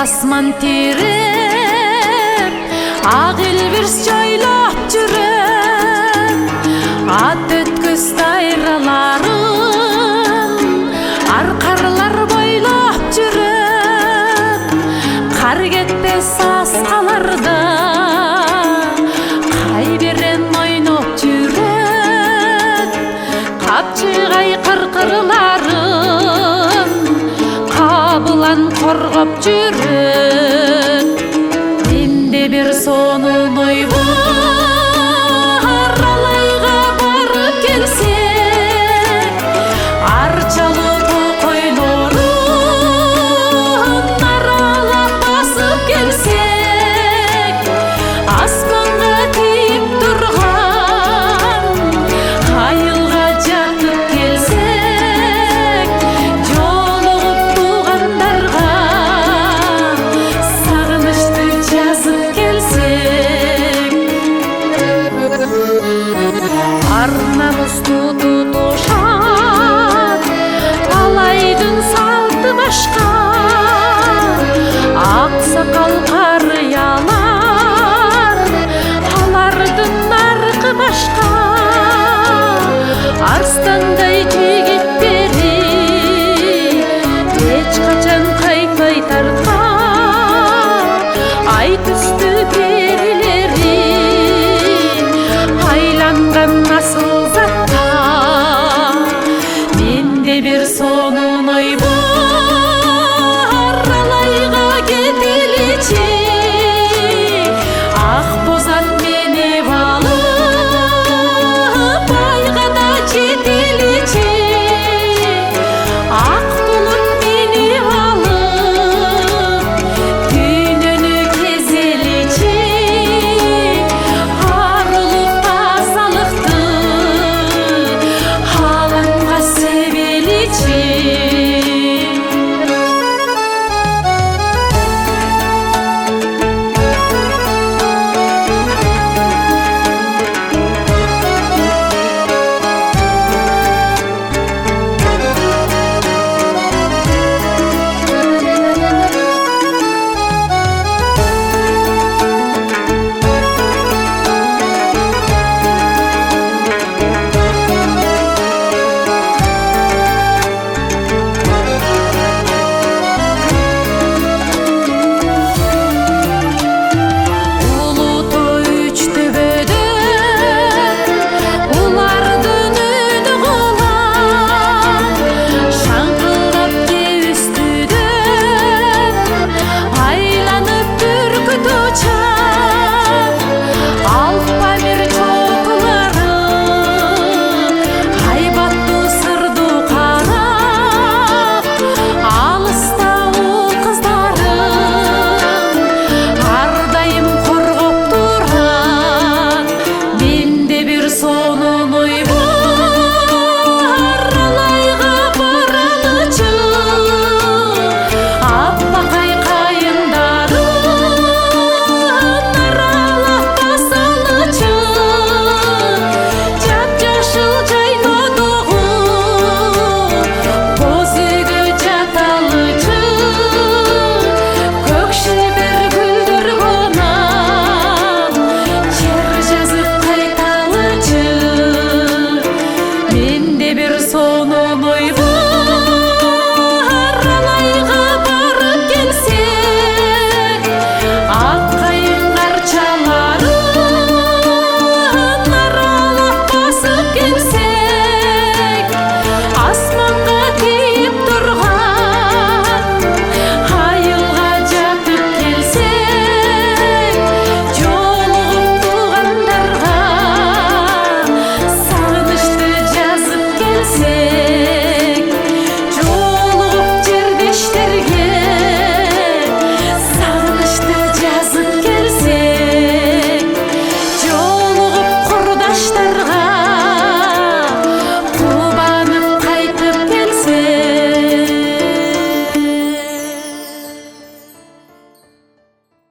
асман тереп, ак элбирс жайлап жүрөм. Ат өткөз дайраларын аркарлар бойлап жүрөм. Кар кетпес аскаларда кайберен ойноп жүрөт. Капчыгай кыркырларын кабылан коргоп жүрөт. Менде бир сонун ой бар, алайга барып келсек, арчалуу токойлорун аралап басып келсек, аспанга тийип турган айылга жатып келсек, жолугуп туугандарга сагынычты жазып келсек, арнабыз тутушат, талайдын салты башка, ак сакал карыялар, алардын наркы башка. Арстандай жигиттери эч качан кайтпай тарткан, ай түстү перилери айланган асыл затка. Менде бир сонун ой бар, алайга кетеличи, ак бозат менеп алып айга да жетеличи, ак булут менеп алып дүйнөнү кезеличи, арулук тазалыкты аламга себеличи. Менде бир сонун ой бар.